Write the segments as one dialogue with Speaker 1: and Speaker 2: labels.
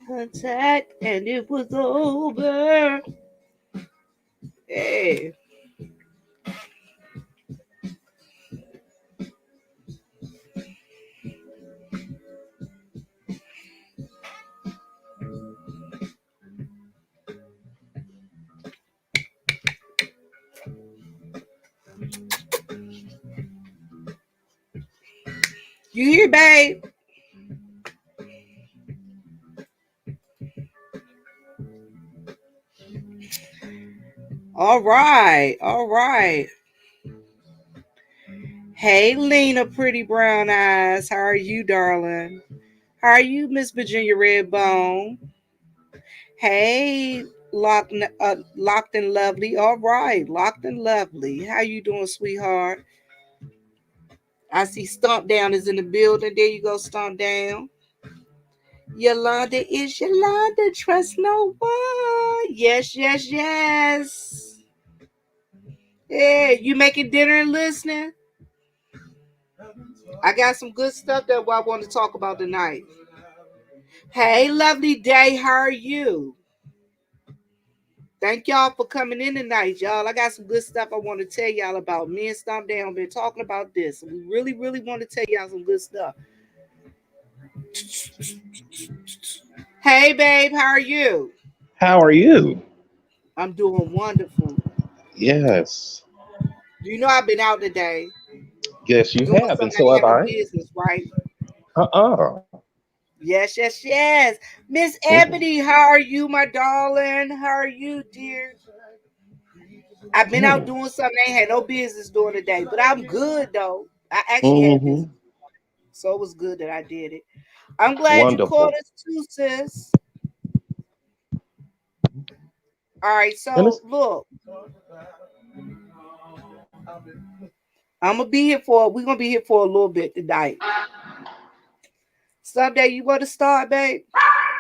Speaker 1: Contact and it was over. Hey. You hear, babe? All right. All right. Hey, Lena, pretty brown eyes. How are you, darling? How are you, Miss Virginia Redbone? Hey, locked and lovely. All right, locked and lovely. How you doing, sweetheart? I see StompDown is in the building. There you go, StompDown. Yolanda is Yolanda. Trust no one. Yes, yes, yes. Yeah, you making dinner and listening? I got some good stuff that I want to talk about tonight. Hey, lovely day. How are you? Thank y'all for coming in tonight, y'all. I got some good stuff I want to tell y'all about. Me and StompDown been talking about this. We really, really want to tell y'all some good stuff. Hey, babe, how are you?
Speaker 2: How are you?
Speaker 1: I'm doing wonderful.
Speaker 2: Yes.
Speaker 1: You know I've been out today
Speaker 2: Yes, you
Speaker 1: doing
Speaker 2: have, and
Speaker 1: something
Speaker 2: so
Speaker 1: I
Speaker 2: have
Speaker 1: had no
Speaker 2: I.
Speaker 1: business, right?
Speaker 2: Uh-uh.
Speaker 1: Yes, yes, yes. Miss
Speaker 2: Mhm.
Speaker 1: Ebony, how are you, my darling? How are you, dear? I've been out
Speaker 2: Mm.
Speaker 1: doing something I ain't had no business doing today, but I'm good though. I actually had business,
Speaker 2: Mhm.
Speaker 1: so it was good that I did it. I'm glad you called
Speaker 2: Wonderful.
Speaker 1: us too, sis. All right,
Speaker 2: And
Speaker 1: so
Speaker 2: it's
Speaker 1: look, I'm gonna be here for. We're gonna be here for a little bit tonight. Someday you want to start, babe?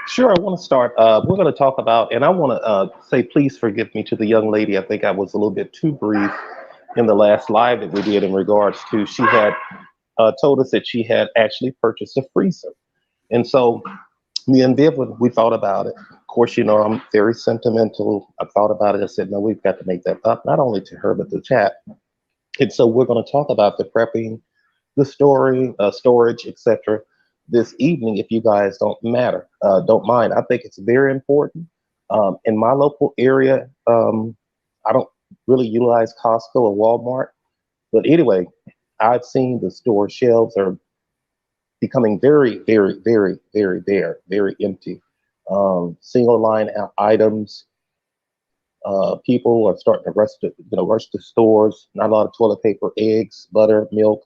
Speaker 2: sure. I want to start. We're going to talk about, and I want to say, please forgive me to the young lady. I think I was a little bit too brief in the last live that we did in regards to she had told us that she had actually purchased a freezer, and so me and Viv, we thought about it. Of course, you know, I'm very sentimental. I thought about it. I said, no, we've got to make that up, not only to her, but to chat. And so we're going to talk about the prepping, the story, storage, etc. this evening. If you guys don't mind, I think it's very important. In my local area, I don't really utilize Costco or Walmart, but anyway, I've seen the store shelves are becoming very, very, very, very bare, very empty. Single line items. People are starting to rush to stores. Not a lot of toilet paper, eggs, butter, milk,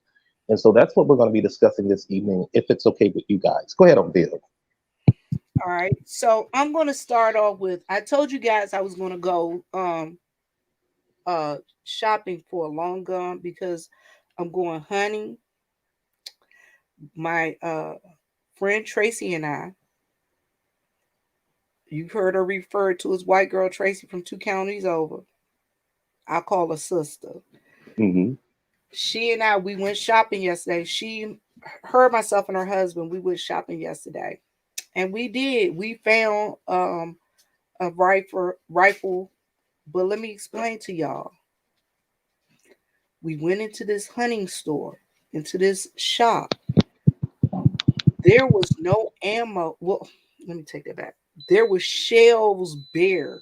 Speaker 2: and so that's what we're going to be discussing this evening. If it's okay with you guys, go ahead on, Bill.
Speaker 1: All right. So I'm gonna start off with. I told you guys I was gonna go uh shopping for a long gun because I'm going hunting. My friend Tracy and I. You've heard her referred to as white girl Tracy from 2 counties over. I call her sister.
Speaker 2: Hmm.
Speaker 1: She and I we went shopping yesterday. Her, myself, and her husband. We went shopping yesterday, and we did. We found a rifle. But let me explain to y'all. We went into this hunting store, into this shop. There was no ammo. Well, let me take that back. There were shelves bare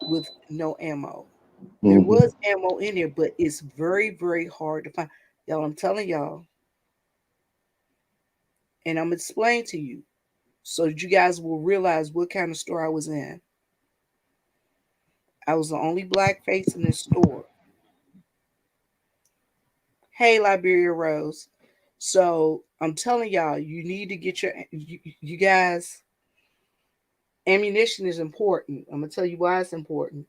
Speaker 1: with no ammo. There
Speaker 2: Hmm.
Speaker 1: was ammo in there, but it's very, very hard to find. Y'all, I'm telling y'all, and I'm gonna explain to you so that you guys will realize what kind of store I was in. I was the only black face in this store. Hey, Liberia Rose. So I'm telling y'all, you need to get you guys. Ammunition is important. I'm gonna tell you why it's important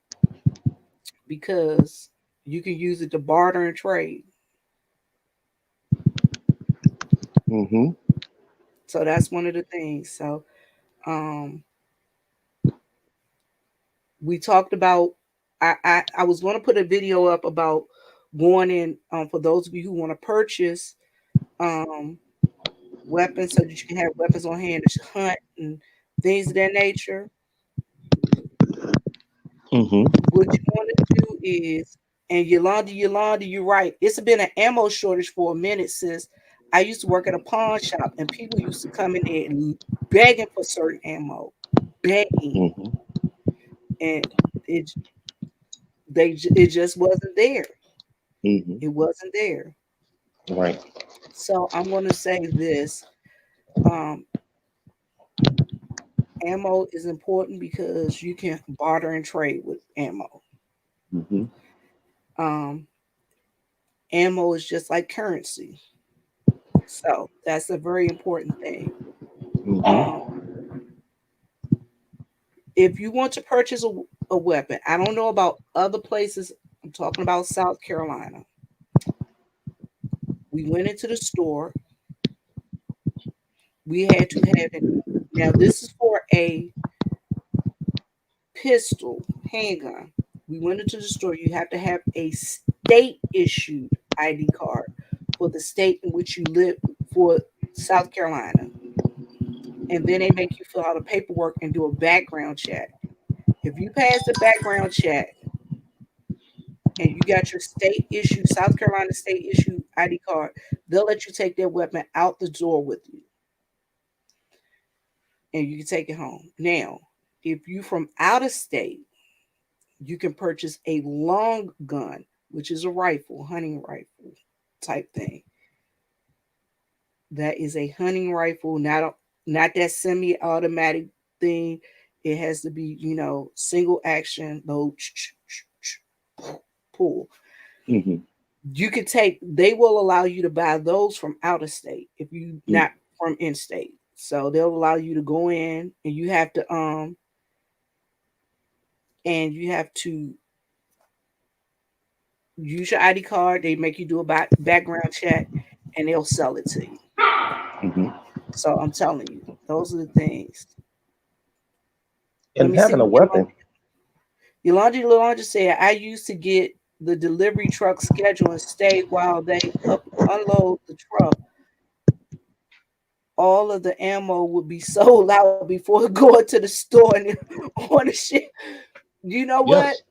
Speaker 1: because you can use it to barter and trade.
Speaker 2: Mm-hmm.
Speaker 1: So that's one of the things. So um, we talked about. I was going to put a video up about going in for those of you who want to purchase um, weapons so that you can have weapons on hand to hunt and things of that nature.
Speaker 2: Mm-hmm.
Speaker 1: What you want to do is, and Yolanda, you're right. It's been an ammo shortage for a minute since I used to work at a pawn shop, and people used to come in there and begging for certain ammo, begging,
Speaker 2: Mm-hmm.
Speaker 1: and it it just wasn't there.
Speaker 2: Mm-hmm.
Speaker 1: It wasn't there.
Speaker 2: Right.
Speaker 1: So I'm going to say this: um, ammo is important because you can barter and trade with ammo.
Speaker 2: Mm-hmm.
Speaker 1: Um, ammo is just like currency. So that's a very important thing. Um,
Speaker 2: Mm-hmm.
Speaker 1: if you want to purchase a weapon, I don't know about other places. I'm talking about South Carolina. We went into the store. We had to have it. Now, this is for a pistol, handgun. We went into the store. You have to have a state issued ID card for the state in which you live for South Carolina. And then they make you fill out a paperwork and do a background check. If you pass the background check and you got your state issued, South Carolina state issued ID card, they'll let you take their weapon out the door with you and you can take it home. Now, if you from out of state, you can purchase a long gun, which is a rifle, hunting rifle type thing. That is a hunting rifle, not that semi-automatic thing. It has to be, single action, load, pull.
Speaker 2: Mm-hmm.
Speaker 1: You could take. They will allow you to buy those from out of state if you not from in state. So they'll allow you to go in and you have to use your ID card. They make you do a background check, and they'll sell it to you.
Speaker 2: Mm-hmm.
Speaker 1: So I'm telling you, those are the things. Let
Speaker 2: And
Speaker 1: me see
Speaker 2: having a
Speaker 1: what
Speaker 2: weapon.
Speaker 1: Yolanda said. I used to get the delivery truck schedule and stay while they unload the truck. All of the ammo would be sold out before going to the store and on the ship. You know what?
Speaker 2: Yes.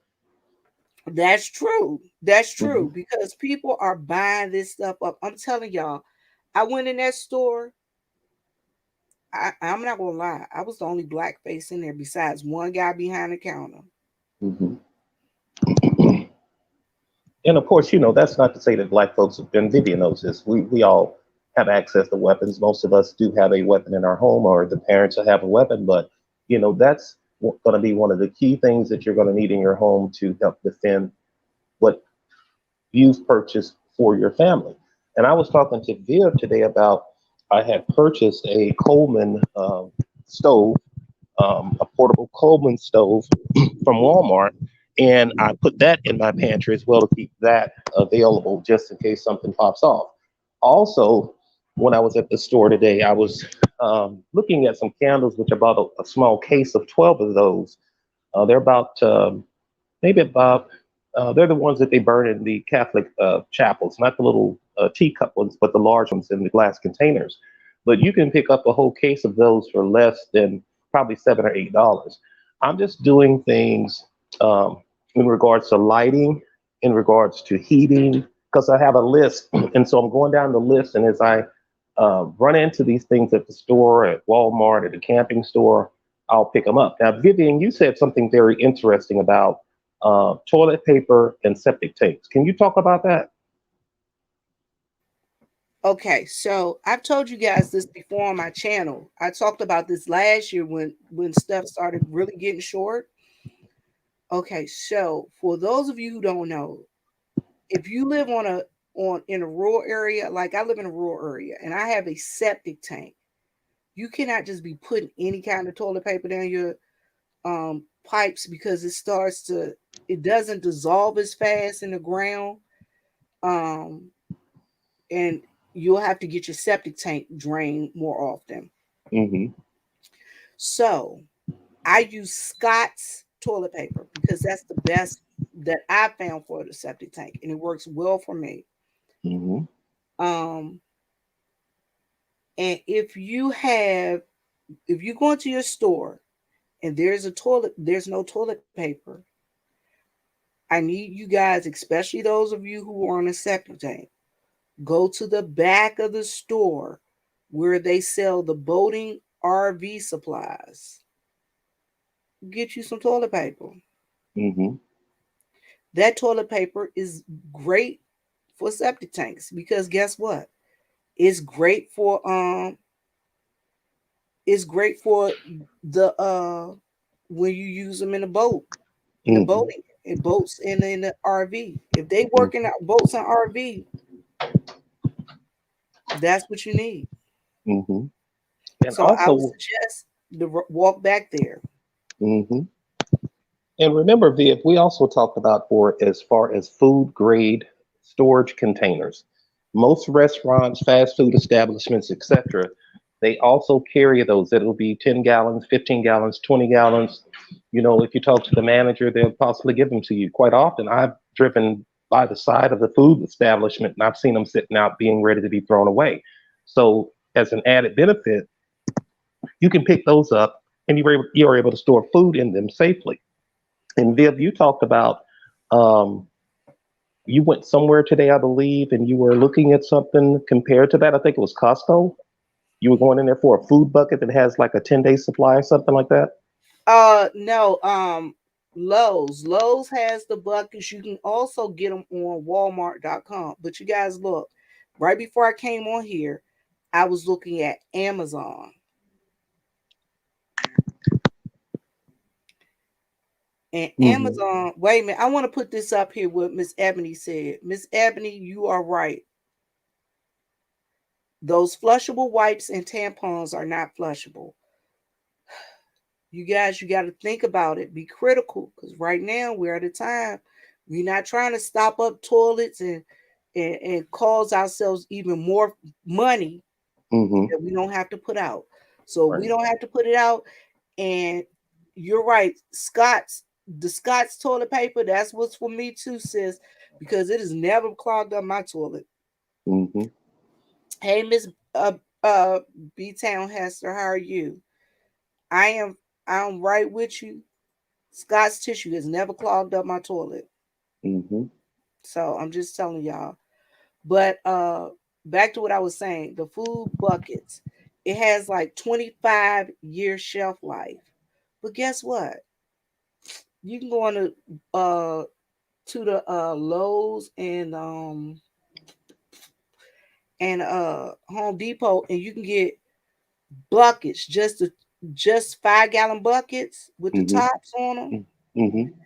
Speaker 1: That's true. That's
Speaker 2: Mm-hmm.
Speaker 1: true because people are buying this stuff up. I'm telling y'all, I went in that store. I'm not gonna lie. I was the only black face in there besides one guy behind the counter.
Speaker 2: Mm-hmm. And of course, that's not to say that black folks, and Vivian knows this, we all have access to weapons. Most of us do have a weapon in our home, or the parents will have a weapon, but that's going to be one of the key things that you're going to need in your home to help defend what you've purchased for your family. And I was talking to Viv today about I had purchased a Coleman stove, a portable Coleman stove from Walmart, and I put that in my pantry as well to keep that available just in case something pops off. Also, when I was at the store today, I was looking at some candles, which I bought a small case of 12 of those. They're about maybe about they're the ones that they burn in the Catholic chapels, not the little teacup ones, but the large ones in the glass containers. But you can pick up a whole case of those for less than probably $7 or $8. I'm just doing things um, in regards to lighting, in regards to heating, because I have a list, and so I'm going down the list. And as I run into these things at the store, at Walmart, at the camping store, I'll pick them up. Now, Vivian, you said something very interesting about toilet paper and septic tanks. Can you talk about that?
Speaker 1: Okay, so I've told you guys this before on my channel. I talked about this last year when stuff started really getting short. Okay, so for those of you who don't know, if you live on in a rural area, like I live in a rural area and I have a septic tank, you cannot just be putting any kind of toilet paper down your pipes because it doesn't dissolve as fast in the ground. Um and you'll have to get your septic tank drained more often.
Speaker 2: Mm-hmm.
Speaker 1: So I use Scott's toilet paper because that's the best that I found for the septic tank, and it works well for me.
Speaker 2: Mm-hmm.
Speaker 1: Um, and if you go into your store and there's no toilet paper, I need you guys, especially those of you who are on a septic tank, go to the back of the store where they sell the boating RV supplies. Get you some toilet paper.
Speaker 2: Mm-hmm.
Speaker 1: That toilet paper is great for septic tanks because guess what? It's great for um it's great for the when you use them in a boat, in the
Speaker 2: Mm-hmm.
Speaker 1: boating, in boats and in the RV. If they working out boats and RV, that's what you need.
Speaker 2: Mm-hmm. And
Speaker 1: So I would
Speaker 2: also,
Speaker 1: suggest walk back there.
Speaker 2: mm-hmm. And remember, Viv, we also talked about for as far as food grade storage containers. Most restaurants, fast food establishments, etc., they also carry those. It'll be 10 gallons, 15 gallons, 20 gallons. You know, if you talk to the manager, they'll possibly give them to you. Quite often, I've driven by the side of the food establishment and I've seen them sitting out being ready to be thrown away. So, as an added benefit, you can pick those up and you're able to store food in them safely. And Viv, you talked about um, you went somewhere today, I believe, and you were looking at something compared to that. I think it was Costco. You were going in there for a food bucket that has like a 10-day supply or something like that.
Speaker 1: No, Lowe's. Lowe's has the buckets. You can also get them on Walmart.com. But you guys look, right before I came on here, I was looking at Amazon. And
Speaker 2: Mm-hmm.
Speaker 1: Amazon, wait a minute, I want to put this up here what Miss Ebony said. Miss Ebony, you are right. Those flushable wipes and tampons are not flushable. You guys, you got to think about it. Be critical because right now we're at a time we're not trying to stop up toilets and cause ourselves even more money
Speaker 2: Mm-hmm.
Speaker 1: that we don't have to put out. So
Speaker 2: Right.
Speaker 1: we don't have to put it out. And you're right, the Scott's toilet paper. That's what's for me too, sis, because it has never clogged up my toilet.
Speaker 2: Mm-hmm.
Speaker 1: Hey, Miss uh B Town Hester, how are you? I am I'm right with you. Scott's tissue has never clogged up my toilet.
Speaker 2: Mm-hmm.
Speaker 1: So I'm just telling y'all. But back to what I was saying, the food buckets, it has like 25-year shelf life. But guess what? You can go on to the Lowe's and Home Depot and you can get buckets, just 5-gallon buckets with the
Speaker 2: Mm-hmm.
Speaker 1: tops on them.
Speaker 2: Mm-hmm.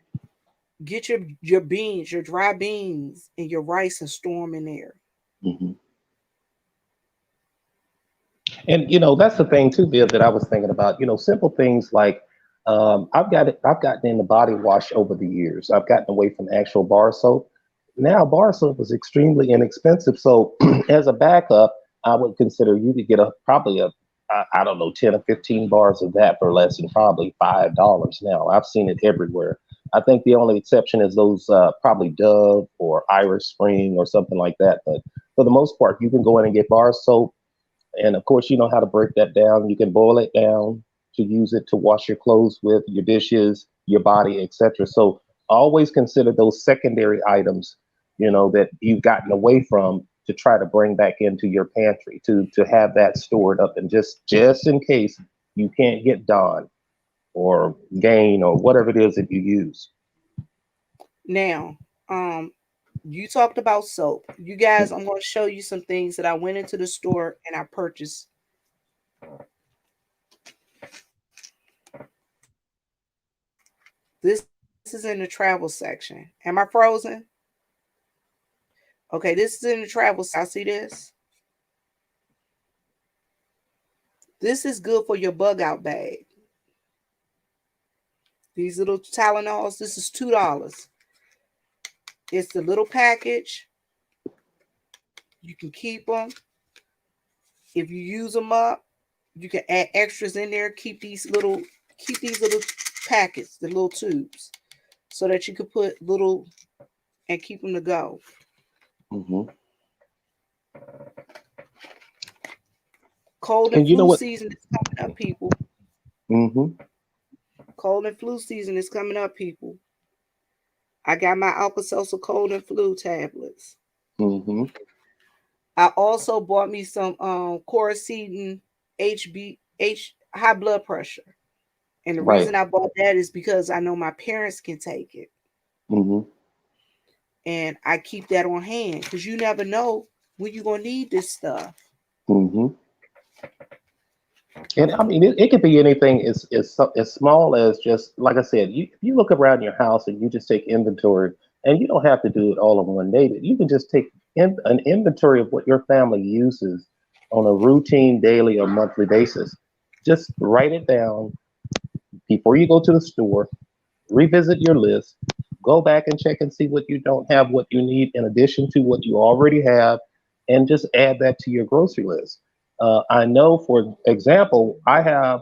Speaker 1: Get your beans, your dry beans, and your rice and store them in there.
Speaker 2: Mm-hmm. And you know, that's the thing too, Viv, that I was thinking about. You know, simple things like I've gotten into body wash over the years. I've gotten away from actual bar soap. Now bar soap is extremely inexpensive. So as a backup, I would consider you could get a probably a I don't know, 10 or 15 bars of that for less than probably $5 now. I've seen it everywhere. I think the only exception is those probably Dove or Irish Spring or something like that. But for the most part, you can go in and get bar soap, and of course, you know how to break that down. You can boil it down to use it to wash your clothes with, your dishes, your body, etc. So always consider those secondary items, you know, that you've gotten away from to try to bring back into your pantry to have that stored up, and just in case you can't get Dawn or Gain or whatever it is that you use.
Speaker 1: Now, you talked about soap. You guys, I'm going to show you some things that I went into the store and I purchased. This is in the travel section. Am I frozen? Okay, this is in the travel. Y'all see this? This is good for your bug out bag. These little Tylenols, this is $2. It's the little package. You can keep them. If you use them up, you can add extras in there. Keep these little packets, the little tubes, so that you could put little and keep them to go.
Speaker 2: Hmm.
Speaker 1: Cold and
Speaker 2: And you know
Speaker 1: flu
Speaker 2: what?
Speaker 1: season is coming up, people.
Speaker 2: Hmm.
Speaker 1: Cold and flu season is coming up, people. I got my Alka-Seltzer cold and flu tablets.
Speaker 2: Hmm.
Speaker 1: I also bought me some Coricidin HB high blood pressure. And the
Speaker 2: Right.
Speaker 1: reason I bought that is because I know my parents can take it.
Speaker 2: Hmm.
Speaker 1: And I keep that on hand because you never know when you're gonna need this stuff.
Speaker 2: Hmm. And I mean, it could be anything as small as just like I said. You look around your house and you just take inventory, and you don't have to do it all in one day. But you can just take an inventory of what your family uses on a routine, daily, or monthly basis. Just write it down before you go to the store. Revisit your list. Go back and check and see what you don't have, what you need in addition to what you already have, and just add that to your grocery list. I know, for example, I have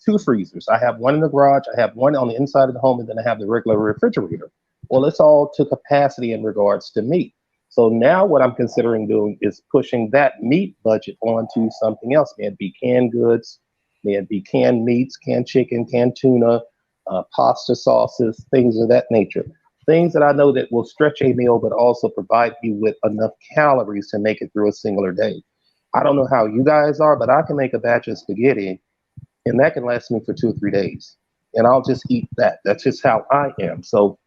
Speaker 2: two freezers. I have one in the garage, I have one on the inside of the home, and then I have the regular refrigerator. Well, it's all to capacity in regards to meat. So now what I'm considering doing is pushing that meat budget onto something else. May it be canned goods, may it be canned meats, canned chicken, canned tuna, pasta sauces, things of that nature. Things that I know that will stretch a meal, but also provide you with enough calories to make it through a singular day. I don't know how you guys are, but I can make a batch of spaghetti and that can last me for 2 or 3 days. And I'll just eat that. That's just how I am. So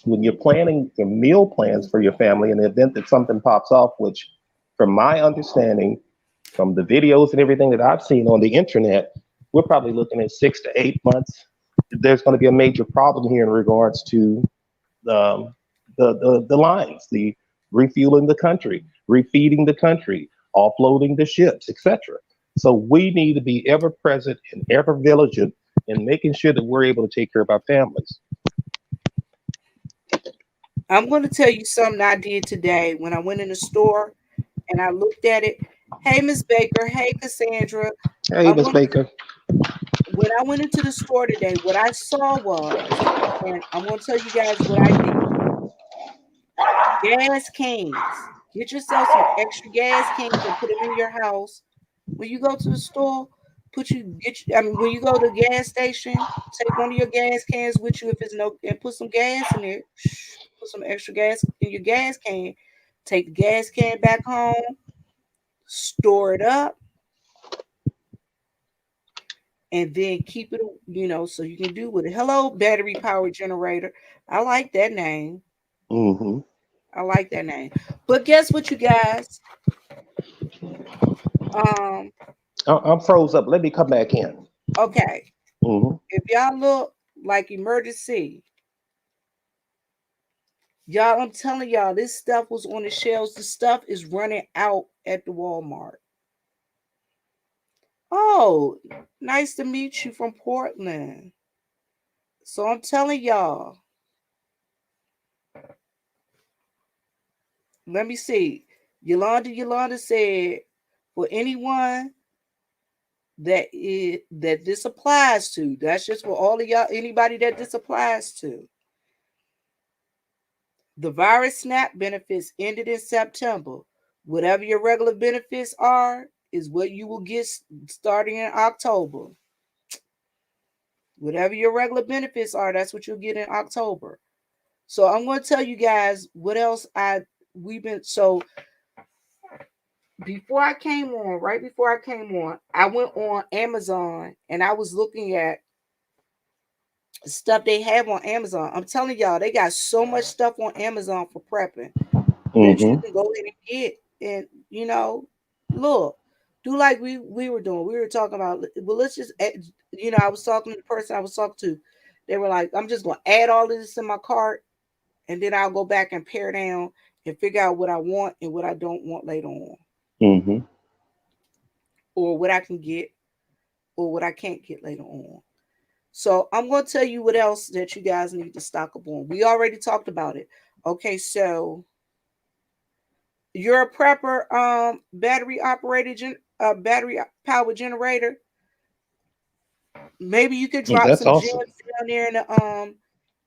Speaker 2: when you're planning your meal plans for your family in the event that something pops off, which from my understanding, from the videos and everything that I've seen on the internet, we're probably looking at 6 to 8 months. There's going to be a major problem here in regards to um, the lines, the refueling the country, refeeding the country, offloading the ships, etc. So we need to be ever present and ever vigilant in making sure that we're able to take care of our families.
Speaker 1: I'm gonna tell you something I did today when I went in the store and I looked at it. Hey, Miss Baker. Hey, Cassandra.
Speaker 2: Hey,
Speaker 1: I'm
Speaker 2: Miss
Speaker 1: gonna
Speaker 2: Baker.
Speaker 1: When I went into the store today, what I saw was, and I'm gonna tell you guys what I did. Gas cans. Get yourself some extra gas cans and put them in your house. When you go to the store, when you go to the gas station, take one of your gas cans with you if it's no, and put some gas in it. Put some extra gas in your gas can. Take the gas can back home, store it up, and then keep it, so you can do with it. Hello, battery powered generator. I like that name.
Speaker 2: Hmm.
Speaker 1: I like that name. But guess what, you guys? Um,
Speaker 2: I'm froze up. Let me come back in.
Speaker 1: okay.
Speaker 2: Hmm.
Speaker 1: If y'all look like emergency, y'all, I'm telling y'all, this stuff was on the shelves. The stuff is running out at the Walmart. Oh, nice to meet you from Portland. So I'm telling y'all, let me see. Yolanda said, for anyone that this applies to, that's just for all of y'all, anybody that this applies to. The virus SNAP benefits ended in September. Whatever your regular benefits are, is what you will get starting in October. Whatever your regular benefits are, that's what you'll get in October. So I'm going to tell you guys what else we've been. So right before I came on, I went on Amazon and I was looking at stuff they have on Amazon. I'm telling y'all, they got so much stuff on Amazon for prepping that you
Speaker 2: Hmm.
Speaker 1: can go ahead and get. And look, do like we were doing. We were talking about. Well, let's just. I was talking to the person I was talking to. They were like, I'm just gonna add all of this in my cart, and then I'll go back and pare down and figure out what I want and what I don't want later on,
Speaker 2: Hmm.
Speaker 1: or what I can get, or what I can't get later on. So I'm going to tell you what else that you guys need to stock up on. We already talked about it. Okay, so you're a prepper, battery operated battery powered generator. Maybe you could
Speaker 2: Mm,
Speaker 1: drop
Speaker 2: that's
Speaker 1: some gems
Speaker 2: awesome.
Speaker 1: down there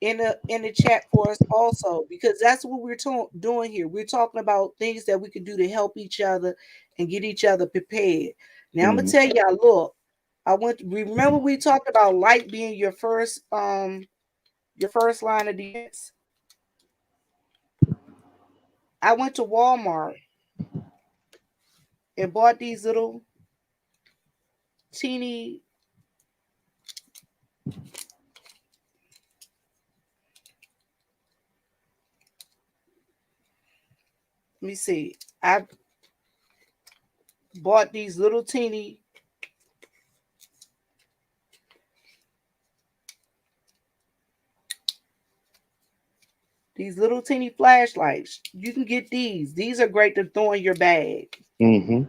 Speaker 1: in the chat for us also, because that's what we're doing here. We're talking about things that we can do to help each other and get each other prepared. Now I'm gonna
Speaker 2: Hmm.
Speaker 1: tell y'all, look, remember we talked about light being your first line of defense. I went to Walmart and bought these little teeny, let me see. I bought these little teeny flashlights. You can get these. These are great to throw in your bag.
Speaker 2: Hmm.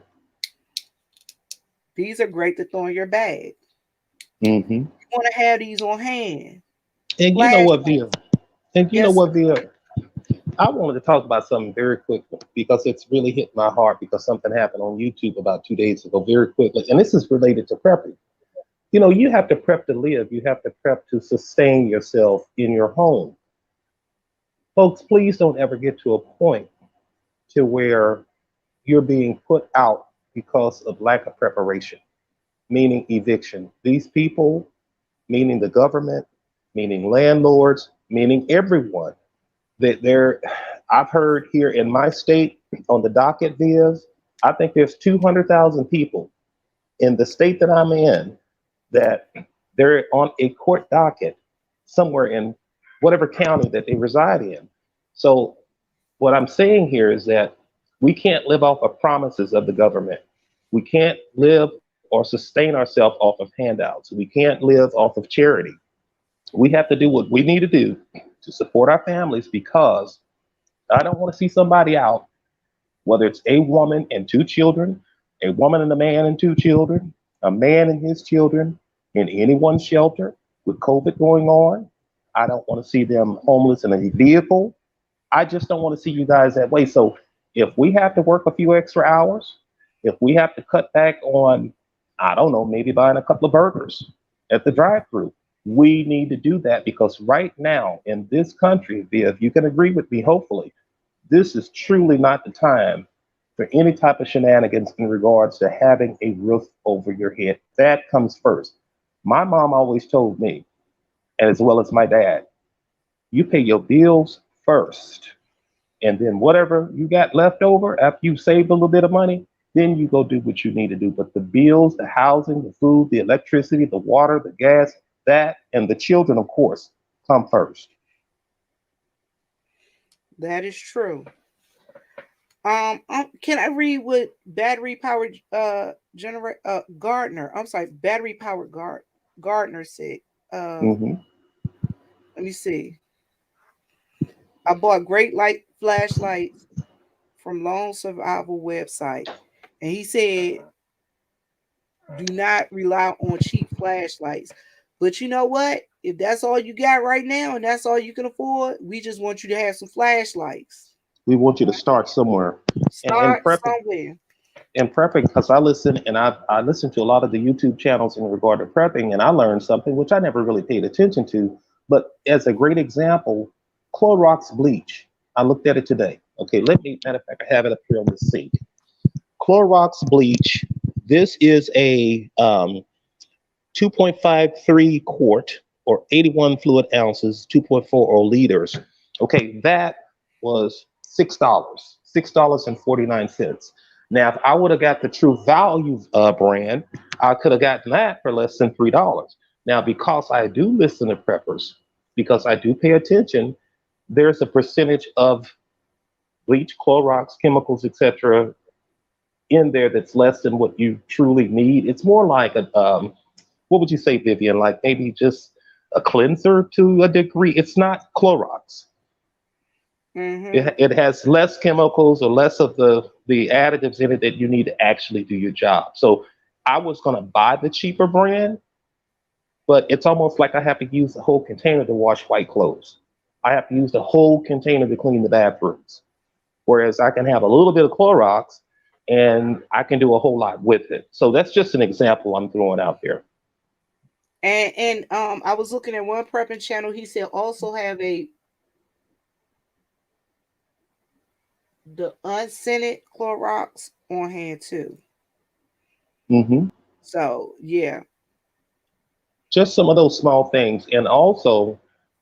Speaker 1: These are great to throw in your bag.
Speaker 2: Hmm.
Speaker 1: You want to have these on hand.
Speaker 2: And you know what, Via?
Speaker 1: Flashlights.
Speaker 2: And you know
Speaker 1: Yes, sir.
Speaker 2: what, Via? I wanted to talk about something very quickly because it's really hit my heart because something happened on YouTube about 2 days ago, very quickly. And this is related to prepping. You know, you have to prep to live, you have to prep to sustain yourself in your home. Folks, please don't ever get to a point to where you're being put out because of lack of preparation, meaning eviction. These people, meaning the government, meaning landlords, meaning everyone, that there, I've heard here in my state on the docket vias, I think there's 200,000 people in the state that I'm in that they're on a court docket somewhere in whatever county that they reside in. So what I'm saying here is that we can't live off of promises of the government. We can't live or sustain ourselves off of handouts. We can't live off of charity. We have to do what we need to do to support our families because I don't want to see somebody out, whether it's a woman and two children, a woman and a man and two children, a man and his children in any one shelter with COVID going on. I don't want to see them homeless in a vehicle. I just don't want to see you guys that way. So if we have to work a few extra hours, if we have to cut back on, I don't know, maybe buying a couple of burgers at the drive-through, we need to do that because right now in this country, if you can agree with me, hopefully, this is truly not the time for any type of shenanigans in regards to having a roof over your head. That comes first. My mom always told me, as well as my dad, you pay your bills first. And then whatever you got left over after you saved a little bit of money, then you go do what you need to do. But the bills, the housing, the food, the electricity, the water, the gas, that, and the children, of course, come first.
Speaker 1: that is true. Can I read what battery powered generate Gardner? I'm sorry, battery powered Gardner said. Uh,
Speaker 2: Hmm.
Speaker 1: Let me see. I bought great light flashlights from Lone Survival website, and he said, "Do not rely on cheap flashlights." But you know what? If that's all you got right now and that's all you can afford, we just want you to have some flashlights.
Speaker 2: We want you to start somewhere. And
Speaker 1: Start
Speaker 2: prepping
Speaker 1: somewhere.
Speaker 2: because I listen and I listen to a lot of the YouTube channels in regard to prepping, and I learned something which I never really paid attention to. But as a great example, Clorox bleach. I looked at it today. Okay, let me. Matter of fact, I have it up here on the sink. Clorox bleach. This is a 2.53 quart or 81 fluid ounces, 2.40 liters. Okay, that was $6, $6.49. Now, if I would have got the True Value brand, I could have gotten that for less than $3. Now, because I do listen to preppers, because I do pay attention, there's a percentage of bleach, Clorox, chemicals, etc., in there that's less than what you truly need. It's more like a what would you say, Vivian? Like maybe just a cleanser to a degree. It's not Clorox.
Speaker 1: Mm-hmm.
Speaker 2: It has less chemicals or less of the additives in it that you need to actually do your job. So I was going to buy the cheaper brand, but it's almost like I have to use the whole container to wash white clothes. I have to use the whole container to clean the bathrooms. Whereas I can have a little bit of Clorox and I can do a whole lot with it. So that's just an example I'm throwing out there.
Speaker 1: And I was looking at one prepping channel. He said also have the unscented Clorox on hand too.
Speaker 2: Hmm.
Speaker 1: So yeah.
Speaker 2: Just some of those small things. And also,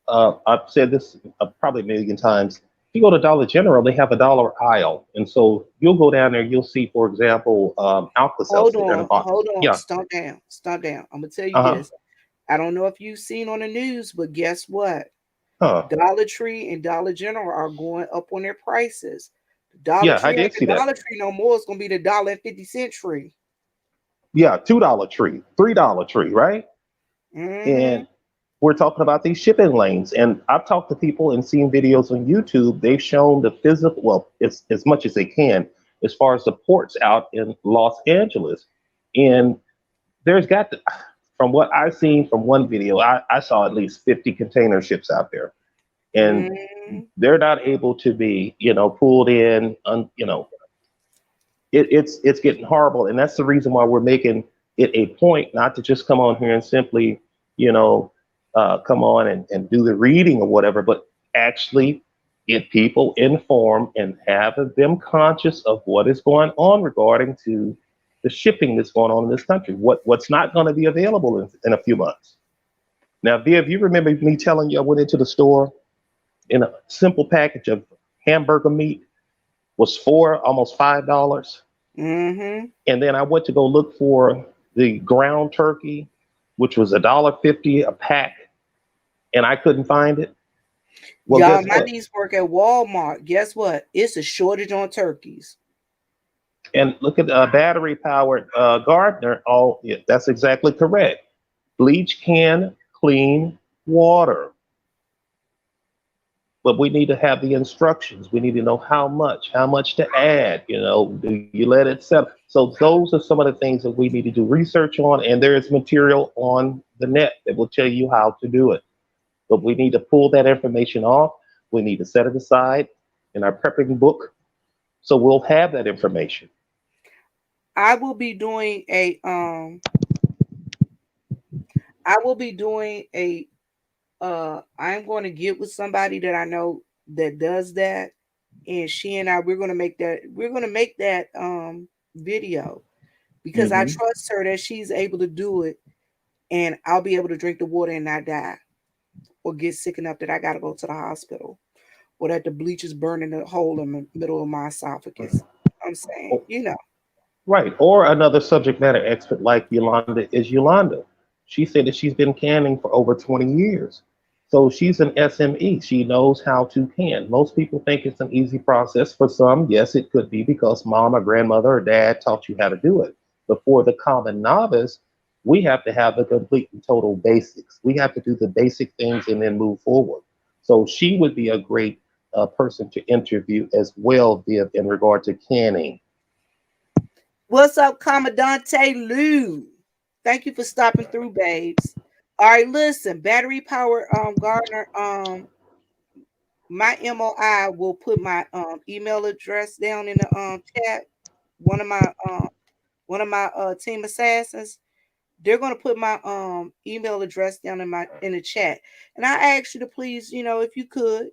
Speaker 2: I've said this probably a million times. If you go to Dollar General, they have a dollar aisle. And so you'll go down there, you'll see, for example,
Speaker 1: Hold
Speaker 2: Alka-Seltzer in a
Speaker 1: on,
Speaker 2: box.
Speaker 1: hold on,
Speaker 2: Yeah.
Speaker 1: stomp down, stomp down. I'm gonna tell you
Speaker 2: Uh-huh.
Speaker 1: this. I don't know if you've seen on the news, but guess what?
Speaker 2: Huh.
Speaker 1: Dollar Tree and Dollar General are going up on their prices. The Dollar
Speaker 2: Yeah, I
Speaker 1: Tree
Speaker 2: did
Speaker 1: ain't
Speaker 2: see
Speaker 1: the
Speaker 2: that.
Speaker 1: Dollar Tree no more. It's gonna be the $1.50 tree.
Speaker 2: Yeah, $2 tree, $3 tree, right?
Speaker 1: Mm-hmm.
Speaker 2: And we're talking about these shipping lanes. And I've talked to people and seen videos on YouTube. They've shown the physical, well, it's as much as they can, as far as the ports out in Los Angeles. And there's got to, from what I've seen from one video, I saw at least 50 container ships out there. And
Speaker 1: Mm-hmm.
Speaker 2: they're not able to be, pulled in, it's getting horrible. And that's the reason why we're making it a point not to just come on here and simply, you know, come on and do the reading or whatever, but actually get people informed and have them conscious of what is going on regarding to the shipping that's going on in this country. What's not going to be available in a few months. Now, Viv, you remember me telling you I went into the store and a simple package of hamburger meat was almost $5.
Speaker 1: Mm-hmm.
Speaker 2: And then I went to go look for the ground turkey, which was $1.50 a pack, and I couldn't find it. Well,
Speaker 1: Y'all,
Speaker 2: guess
Speaker 1: my
Speaker 2: what?
Speaker 1: niece work at Walmart. Guess what? It's a shortage on turkeys.
Speaker 2: And look at battery powered gardener. Oh, yeah, that's exactly correct. Bleach can clean water, but we need to have the instructions. We need to know how much to add. Do you let it settle? So those are some of the things that we need to do research on, and there is material on the net that will tell you how to do it. But we need to pull that information off. We need to set it aside in our prepping book, so we'll have that information.
Speaker 1: I will be doing a I will be doing a I'm going to get with somebody that I know that does that, and she and I we're going to make that video because I
Speaker 2: Hmm.
Speaker 1: trust her that she's able to do it, and I'll be able to drink the water and not die or get sick enough that I got to go to the hospital or that the bleach is burning a hole in the middle of my esophagus. I'm saying,
Speaker 2: Right. Or another subject matter expert like Yolanda is Yolanda. She said that she's been canning for over 20 years. So she's an SME. She knows how to can. Most people think it's an easy process. For some, yes, it could be because mom or grandmother or dad taught you how to do it. But for the common novice, we have to have the complete and total basics. We have to do the basic things and then move forward. So she would be a great person to interview as well, Viv, in regard to canning.
Speaker 1: what's up, Commandante Lou? Thank you for stopping through, babes. All right, listen, battery power Gardner, my MOI will put my email address down in the chat. One of my team assassins, they're gonna put my email address down in the chat. And I ask you to please, if you could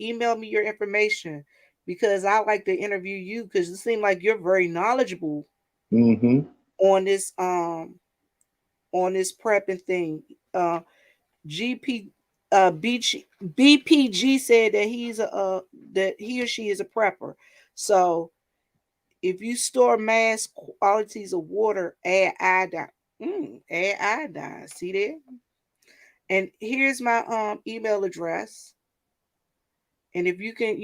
Speaker 1: email me your information because I like to interview you because it seems like you're very knowledgeable
Speaker 2: Hmm.
Speaker 1: on this prepping thing. GP BPG said that that he or she is a prepper. So if you store mass quantities of water, add iodine. Add iodine. See there? And here's my email address. And if you can,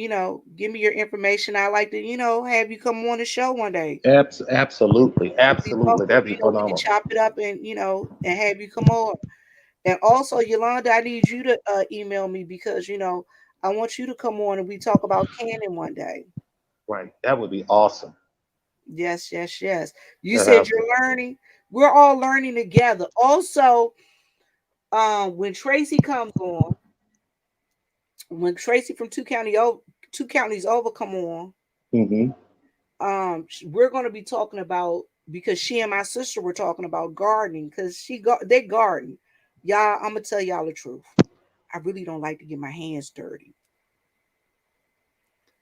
Speaker 1: give me your information, I'd like to, have you come on the show one day.
Speaker 2: Absolutely,
Speaker 1: And we talk,
Speaker 2: absolutely. That'd be
Speaker 1: we can
Speaker 2: phenomenal.
Speaker 1: chop it up and, and have you come on. And also, Yolanda, I need you to email me because, I want you to come on and we talk about canning one day.
Speaker 2: Right. That would be awesome.
Speaker 1: Yes, yes, yes. You said
Speaker 2: Uh-huh.
Speaker 1: you're learning. We're all learning together. Also, when Tracy comes on, when Tracy from two counties over come on,
Speaker 2: Hmm.
Speaker 1: we're going to be talking about, because she and my sister were talking about gardening, because they garden. Y'all, I'm gonna tell y'all the truth. I really don't like to get my hands dirty.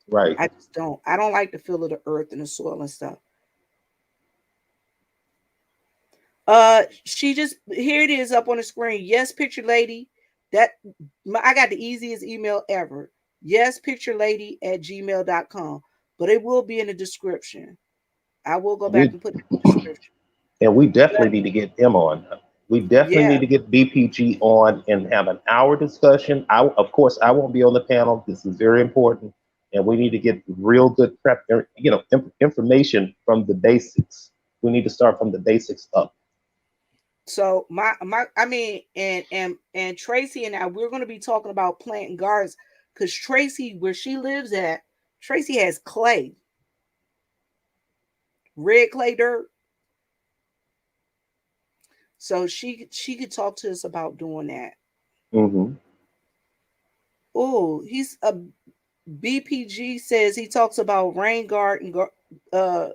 Speaker 2: Right.
Speaker 1: I just don't. I don't like the feel of the earth and the soil and stuff. She just, here it is up on the screen. Yes, picture lady. That I got the easiest email ever. Yes, picture lady at gmail.com. But it will be in the description. I will go back
Speaker 2: We
Speaker 1: and put it in the description.
Speaker 2: and we
Speaker 1: But
Speaker 2: definitely need to get him on. We definitely
Speaker 1: yeah,
Speaker 2: need to get BPG on and have an hour discussion. Of course, I won't be on the panel. This is very important, and we need to get real good prep. Information from the basics. We need to start from the basics up.
Speaker 1: so my I mean, and Tracy and I, we're going to be talking about planting gardens, because Tracy, where she lives at, Tracy has clay, red clay dirt. So she could talk to us about doing that.
Speaker 2: Hmm.
Speaker 1: Oh, he's a BPG says he talks about uh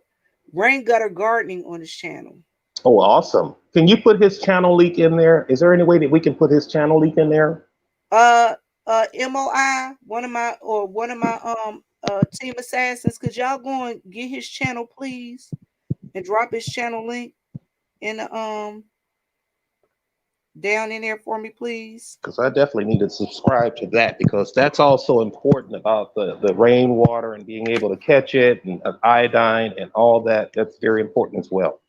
Speaker 1: rain gutter gardening on his channel.
Speaker 2: Oh, awesome! Can you put his channel link in there? Is there any way that we can put his channel link in there?
Speaker 1: Uh MOI, one of my team assassins, could y'all go and get his channel, please, and drop his channel link in the down in there for me, please.
Speaker 2: Because I definitely need to subscribe to that because that's also important about the rainwater and being able to catch it and iodine and all that. That's very important as well.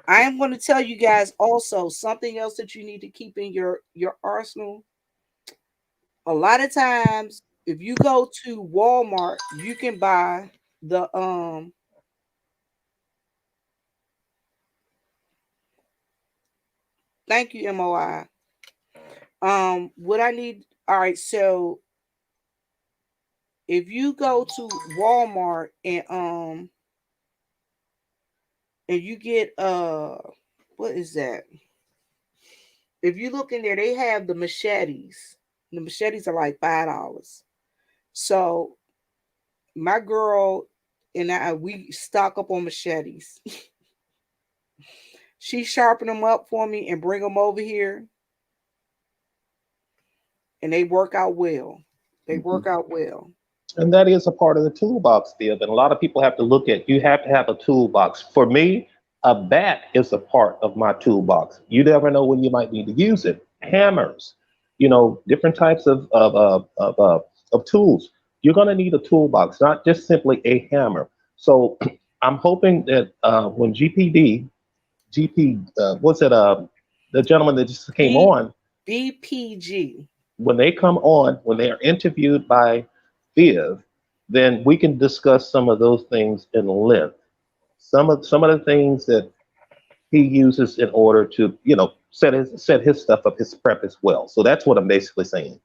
Speaker 1: I am going to tell you guys also something else that you need to keep in your arsenal. A lot of times, if you go to Walmart, you can buy the thank you, MOI. What I need, all right, so if you go to Walmart and you get what is that? If you look in there, they have the machetes. The machetes are like $5. So my girl and I, we stock up on machetes. She sharpen them up for me and bring them over here, and they work out well. They
Speaker 2: Mhm.
Speaker 1: work out well.
Speaker 2: And that is a part of the toolbox, Viv. And a lot of people have to look at you have to have a toolbox. For me, a bat is a part of my toolbox. You never know when you might need to use it. Hammers, different types of tools. You're going to need a toolbox, not just simply a hammer. So I'm hoping that when what's it, the gentleman that just came
Speaker 1: B
Speaker 2: on,
Speaker 1: BPG.
Speaker 2: when they come on, when they are interviewed by Viv, then we can discuss some of those things in length. Some of the things that he uses in order to, set his stuff up, his prep as well. So that's what I'm basically saying.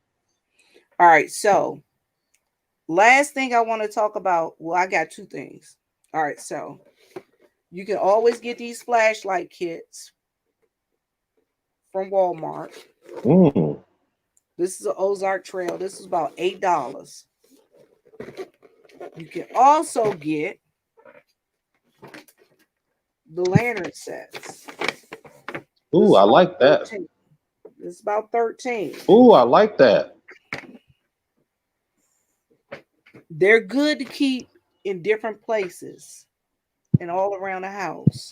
Speaker 1: All right, so last thing I want to talk about. Well, I got two things. All right, so you can always get these flashlight kits from Walmart.
Speaker 2: Mm.
Speaker 1: This is an Ozark Trail. This is about $8. You can also get the lantern sets. This
Speaker 2: Ooh,
Speaker 1: is
Speaker 2: I
Speaker 1: about
Speaker 2: like that.
Speaker 1: 13. This is about 13.
Speaker 2: Ooh, I like that.
Speaker 1: They're good to keep in different places and all around the house.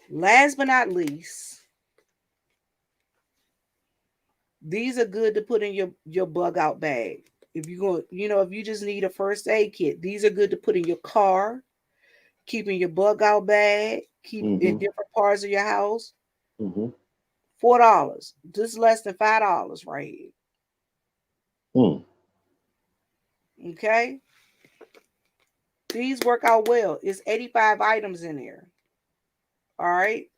Speaker 1: Last but not least, these are good to put in your bug out bag. If you go, if you just need a first aid kit, these are good to put in your car, keep in your bug out bag, keep in
Speaker 2: Hmm.
Speaker 1: different parts of your house.
Speaker 2: Hmm.
Speaker 1: $4. This is less than $5 right here.
Speaker 2: Mm.
Speaker 1: Okay. These work out well. It's 85 items in there. All right.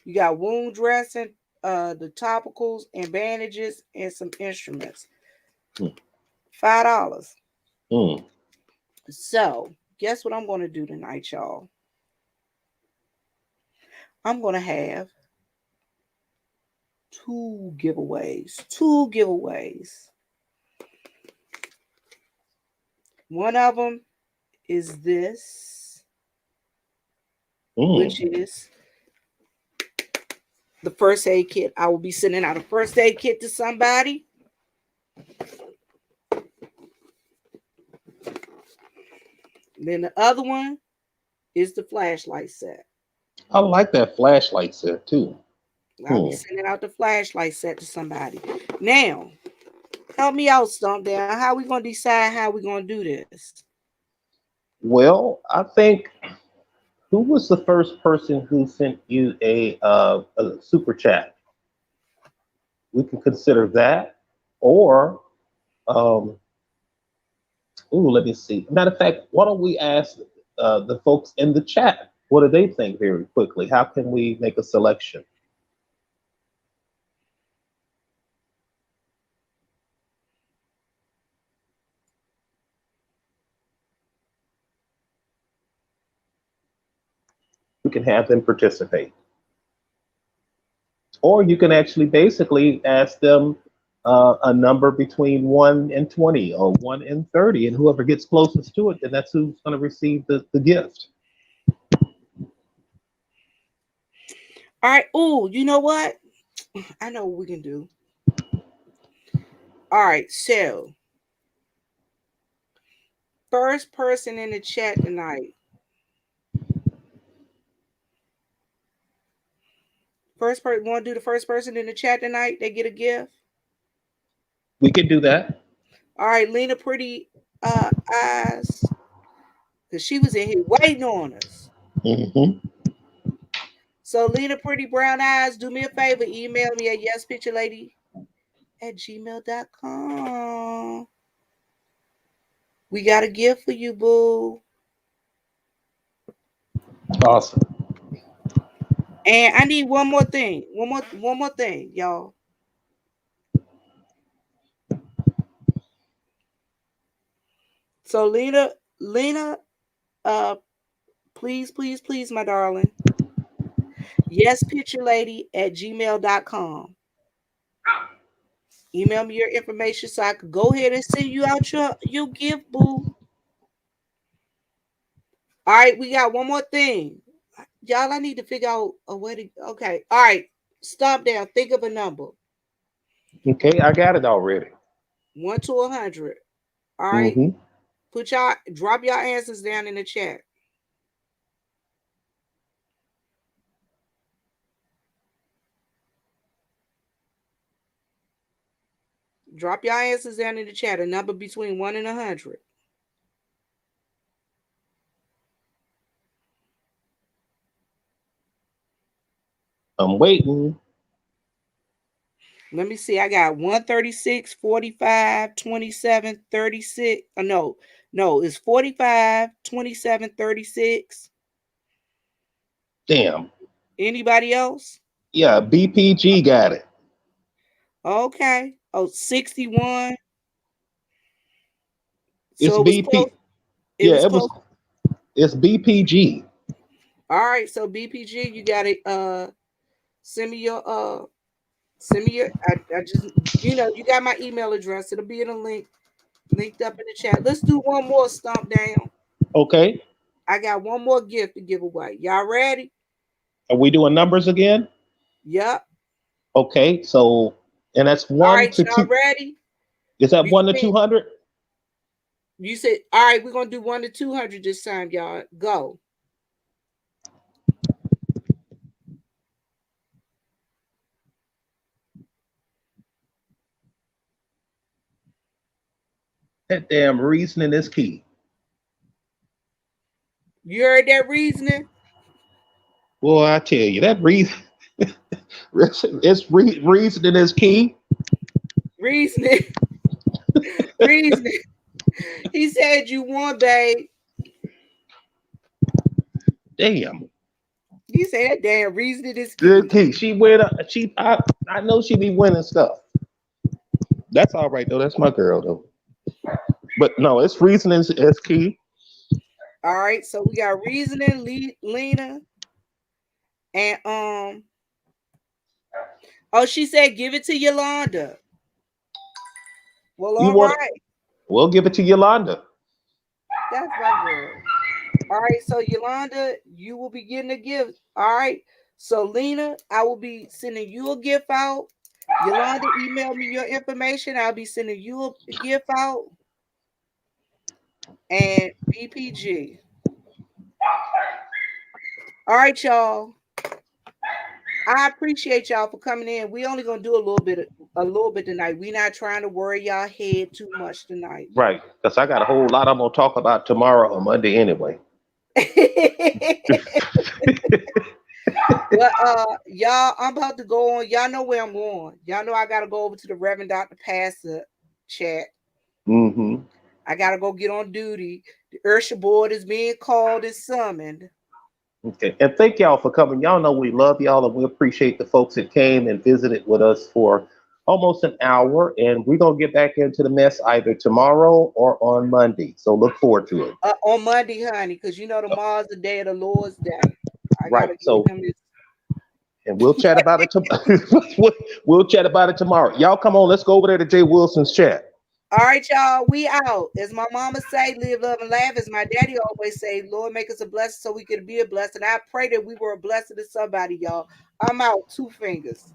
Speaker 1: You got wound dressing, the topicals and bandages, and some instruments.
Speaker 2: Mm.
Speaker 1: $5.
Speaker 2: Mm.
Speaker 1: So, guess what I'm going to do tonight, y'all? I'm going to have two giveaways. Two giveaways. One of them is this, which
Speaker 2: Mm.
Speaker 1: is the first aid kit. I will be sending out a first aid kit to somebody. Then the other one is the flashlight set.
Speaker 2: I like that flashlight set too.
Speaker 1: I'll be
Speaker 2: Hmm.
Speaker 1: sending out the flashlight set to somebody. Now, help me out, StompDown. How we gonna decide how we gonna do this?
Speaker 2: Well, I think who was the first person who sent you a super chat? We can consider that, or um, ooh, let me see. Matter of fact, why don't we ask the folks in the chat what do they think very quickly? How can we make a selection? We can have them participate. Or you can actually basically ask them a number between 1 and 20 or 1 and 30, and whoever gets closest to it, then that's who's going to receive the gift.
Speaker 1: All right. Oh, you know what? I know what we can do. All right. So, first person in the chat tonight. First person want to do the first person in the chat tonight? They get a gift.
Speaker 2: We can do that.
Speaker 1: All right, Lena Pretty Eyes, because she was in here waiting on us.
Speaker 2: Hmm.
Speaker 1: So Lena Pretty Brown Eyes, do me a favor, email me at yespicturelady@gmail.com. We got a gift for you, boo.
Speaker 2: Awesome.
Speaker 1: And I need one more thing. One more thing, y'all. So Lena, uh, please, please, please, my darling. Yespicturelady@gmail.com. Email me your information so I could go ahead and send you out your gift, boo. All right, we got one more thing. Y'all, I need to figure out a way to. Okay, all right. Stop down. Think of a number.
Speaker 2: Okay, I got it already.
Speaker 1: 1 to 100. All right.
Speaker 2: Hmm.
Speaker 1: Drop your answers down in the chat. Drop your answers down in the chat. A number between 1 and 100.
Speaker 2: I'm waiting.
Speaker 1: Let me see. I got 136, 45, 27, 36. No, it's 45, 27, 36.
Speaker 2: Damn.
Speaker 1: Anybody else?
Speaker 2: Yeah, BPG got it.
Speaker 1: Okay. Oh, 61.
Speaker 2: It's
Speaker 1: So it was close.
Speaker 2: BP.
Speaker 1: It
Speaker 2: Yeah,
Speaker 1: was
Speaker 2: it
Speaker 1: close.
Speaker 2: was. It's BPG.
Speaker 1: All right. So BPG, you got it. Send me your send me your I just you got my email address. It'll be in a link linked up in the chat. Let's do one more stomp down.
Speaker 2: Okay.
Speaker 1: I got one more gift to give away. Y'all ready?
Speaker 2: Are we doing numbers again?
Speaker 1: Yep.
Speaker 2: Okay. So, and that's
Speaker 1: All
Speaker 2: one
Speaker 1: right,
Speaker 2: to
Speaker 1: y'all
Speaker 2: two.
Speaker 1: ready?
Speaker 2: Is that 1 to
Speaker 1: Between
Speaker 2: 200?
Speaker 1: you said, all right, we're gonna do 1 to 200 this time, y'all. Go.
Speaker 2: That damn reasoning is key.
Speaker 1: You heard that reasoning?
Speaker 2: Boy, I tell you, that reason, reasoning is key.
Speaker 1: Reasoning. Reasoning. He said you won, babe.
Speaker 2: Damn.
Speaker 1: He said that damn reasoning is
Speaker 2: Good
Speaker 1: key.
Speaker 2: key. She win. I know she be winning stuff. That's all right though. That's my girl though. But no, it's reasoning is key.
Speaker 1: All right, so we got reasoning, Lena, and oh, she said give it to Yolanda. Well,
Speaker 2: You
Speaker 1: all
Speaker 2: want?
Speaker 1: right.
Speaker 2: We'll give it to Yolanda.
Speaker 1: That's my girl. All right. So Yolanda, you will be getting a gift. All right. So Lena, I will be sending you a gift out. Yolanda, email me your information. I'll be sending you a gift out. And BPG. All right, y'all. I appreciate y'all for coming in. We only gonna do a little bit tonight. We not trying to worry y'all head too much tonight.
Speaker 2: Right, because I got a whole lot I'm gonna talk about tomorrow or Monday anyway.
Speaker 1: But y'all, I'm about to go on. Y'all know where I'm going. Y'all know I gotta go over to the Reverend Dr. Pastor chat.
Speaker 2: Hmm.
Speaker 1: I gotta go get on duty. The Ursha board is being called and summoned.
Speaker 2: Okay, and thank y'all for coming. Y'all know we love y'all and we appreciate the folks that came and visited with us for almost an hour. And we're gonna get back into the mess either tomorrow or on Monday. So look forward to it.
Speaker 1: On Monday, honey, because you know tomorrow's the day of the Lord's day. I
Speaker 2: Right.
Speaker 1: gotta give
Speaker 2: So,
Speaker 1: him this.
Speaker 2: and we'll chat about it. We'll chat about it tomorrow. Y'all come on. Let's go over there to Jay Wilson's chat.
Speaker 1: All right, y'all, we out. As my mama say, live, love, and laugh. As my daddy always say, Lord, make us a blessing so we can be a blessing. I pray that we were a blessing to somebody, y'all. I'm out. Two fingers.